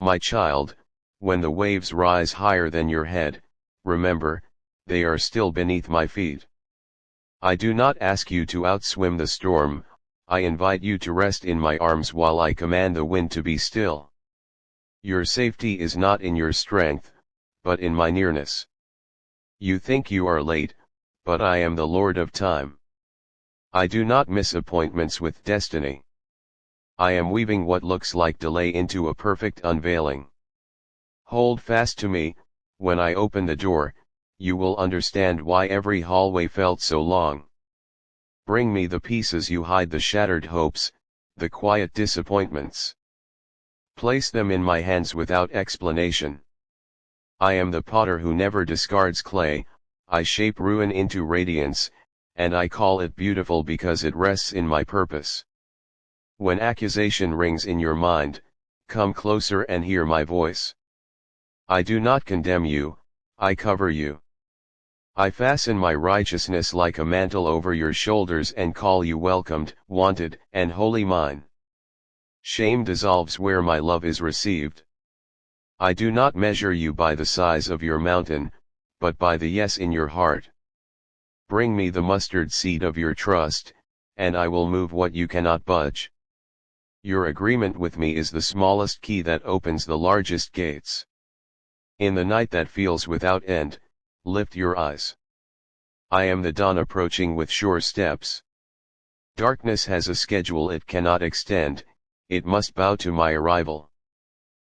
My child, when the waves rise higher than your head, remember, they are still beneath my feet. I do not ask you to outswim the storm, I invite you to rest in my arms while I command the wind to be still. Your safety is not in your strength, but in my nearness. You think you are late, but I am the Lord of time. I do not miss appointments with destiny. I am weaving what looks like delay into a perfect unveiling. Hold fast to me, when I open the door, you will understand why every hallway felt so long. Bring me the pieces you hide, the shattered hopes, the quiet disappointments. Place them in my hands without explanation. I am the potter who never discards clay, I shape ruin into radiance, and I call it beautiful because it rests in my purpose. When accusation rings in your mind, come closer and hear my voice. I do not condemn you, I cover you. I fasten my righteousness like a mantle over your shoulders and call you welcomed, wanted, and wholly mine. Shame dissolves where my love is received. I do not measure you by the size of your mountain, but by the yes in your heart. Bring me the mustard seed of your trust, and I will move what you cannot budge. Your agreement with me is the smallest key that opens the largest gates. In the night that feels without end, lift your eyes. I am the dawn approaching with sure steps. Darkness has a schedule it cannot extend, it must bow to my arrival.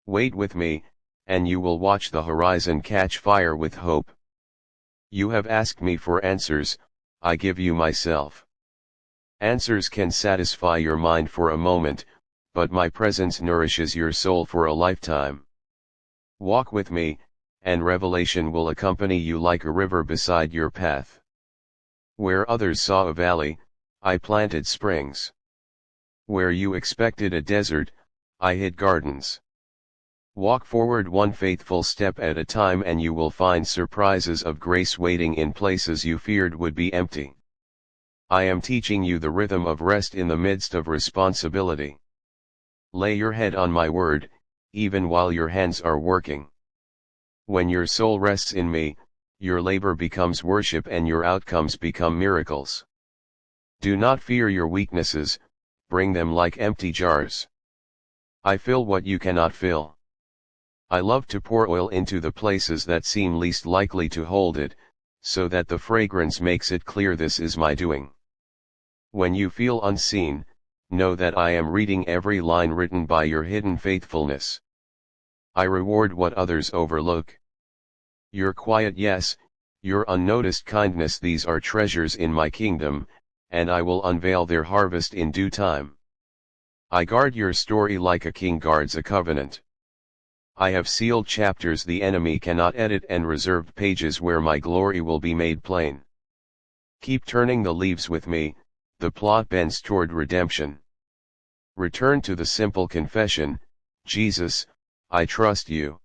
Wait with me, and you will watch the horizon catch fire with hope. You have asked me for answers, I give you myself. Answers can satisfy your mind for a moment, but my presence nourishes your soul for a lifetime. Walk with me, and revelation will accompany you like a river beside your path. Where others saw a valley, I planted springs. Where you expected a desert, I hid gardens. Walk forward one faithful step at a time and you will find surprises of grace waiting in places you feared would be empty. I am teaching you the rhythm of rest in the midst of responsibility. Lay your head on my word, even while your hands are working. When your soul rests in me, your labor becomes worship and your outcomes become miracles. Do not fear your weaknesses, bring them like empty jars. I fill what you cannot fill. I love to pour oil into the places that seem least likely to hold it, so that the fragrance makes it clear this is my doing. When you feel unseen, know that I am reading every line written by your hidden faithfulness. I reward what others overlook. Your quiet yes, your unnoticed kindness, these are treasures in my kingdom, and I will unveil their harvest in due time. I guard your story like a king guards a covenant. I have sealed chapters the enemy cannot edit and reserved pages where my glory will be made plain. Keep turning the leaves with me, the plot bends toward redemption. Return to the simple confession, Jesus, I trust you.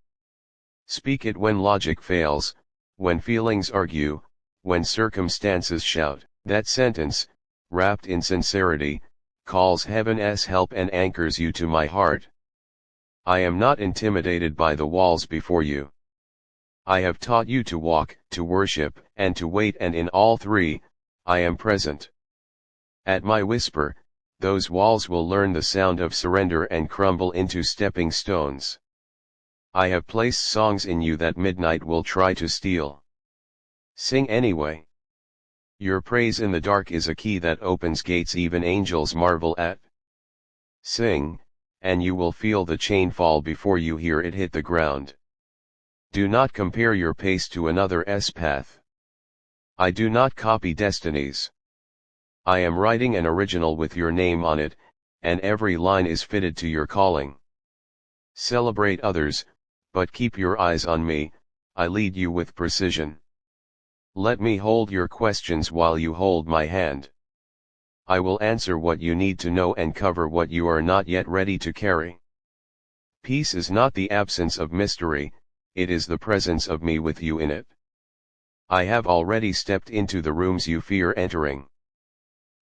Speak it when logic fails, when feelings argue, when circumstances shout. That sentence, wrapped in sincerity, calls heaven's help and anchors you to my heart. I am not intimidated by the walls before you. I have taught you to walk, to worship, and to wait, and in all three, I am present. At my whisper, those walls will learn the sound of surrender and crumble into stepping stones. I have placed songs in you that midnight will try to steal. Sing anyway. Your praise in the dark is a key that opens gates even angels marvel at. Sing, and you will feel the chain fall before you hear it hit the ground. Do not compare your pace to another's path. I do not copy destinies. I am writing an original with your name on it, and every line is fitted to your calling. Celebrate others, but keep your eyes on me, I lead you with precision. Let me hold your questions while you hold my hand. I will answer what you need to know and cover what you are not yet ready to carry. Peace is not the absence of mystery, it is the presence of me with you in it. I have already stepped into the rooms you fear entering.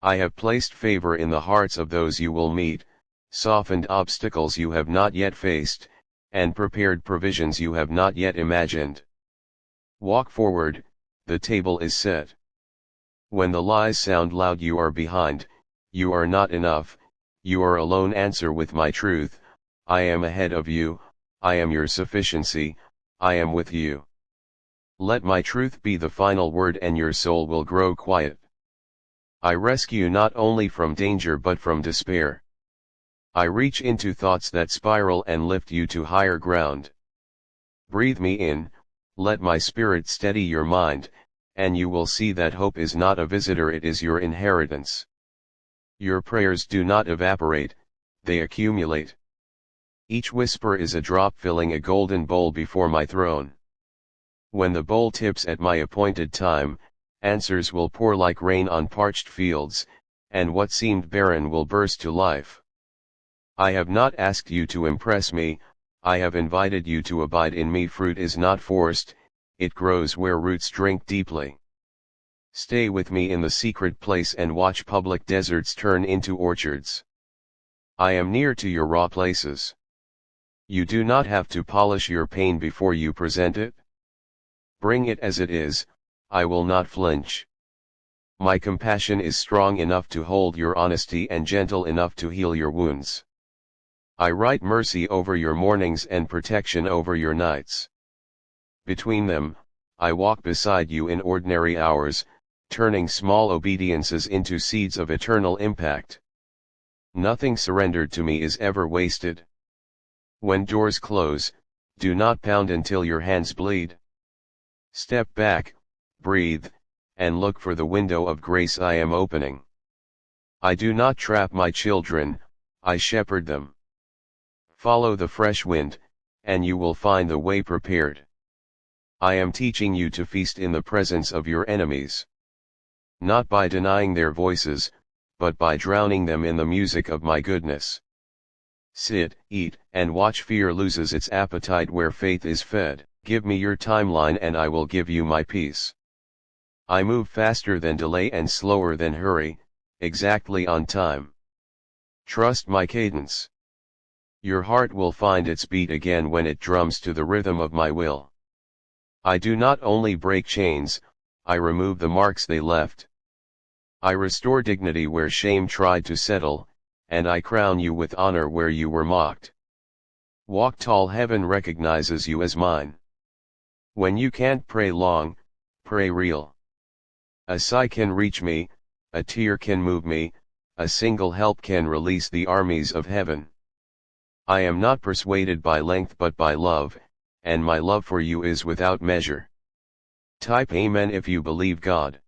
I have placed favor in the hearts of those you will meet, softened obstacles you have not yet faced, and prepared provisions you have not yet imagined. Walk forward, the table is set. When the lies sound loud, you are behind, you are not enough, you are alone. Answer with my truth, I am ahead of you, I am your sufficiency, I am with you. Let my truth be the final word and your soul will grow quiet. I rescue not only from danger but from despair. I reach into thoughts that spiral and lift you to higher ground. Breathe me in, let my spirit steady your mind, and you will see that hope is not a visitor, it is your inheritance. Your prayers do not evaporate, they accumulate. Each whisper is a drop filling a golden bowl before my throne. When the bowl tips at my appointed time, answers will pour like rain on parched fields, and what seemed barren will burst to life. I have not asked you to impress me, I have invited you to abide in me. Fruit is not forced, it grows where roots drink deeply. Stay with me in the secret place and watch public deserts turn into orchards. I am near to your raw places. You do not have to polish your pain before you present it. Bring it as it is, I will not flinch. My compassion is strong enough to hold your honesty and gentle enough to heal your wounds. I write mercy over your mornings and protection over your nights. Between them, I walk beside you in ordinary hours, turning small obediences into seeds of eternal impact. Nothing surrendered to me is ever wasted. When doors close, do not pound until your hands bleed. Step back, breathe, and look for the window of grace I am opening. I do not trap my children, I shepherd them. Follow the fresh wind, and you will find the way prepared. I am teaching you to feast in the presence of your enemies. Not by denying their voices, but by drowning them in the music of my goodness. Sit, eat, and watch. Fear loses its appetite where faith is fed. Give me your timeline and I will give you my peace. I move faster than delay and slower than hurry, exactly on time. Trust my cadence. Your heart will find its beat again when it drums to the rhythm of my will. I do not only break chains, I remove the marks they left. I restore dignity where shame tried to settle, and I crown you with honor where you were mocked. Walk tall, heaven recognizes you as mine. When you can't pray long, pray real. A sigh can reach me, a tear can move me, a single help can release the armies of heaven. I am not persuaded by length but by love, and my love for you is without measure. Type Amen if you believe God.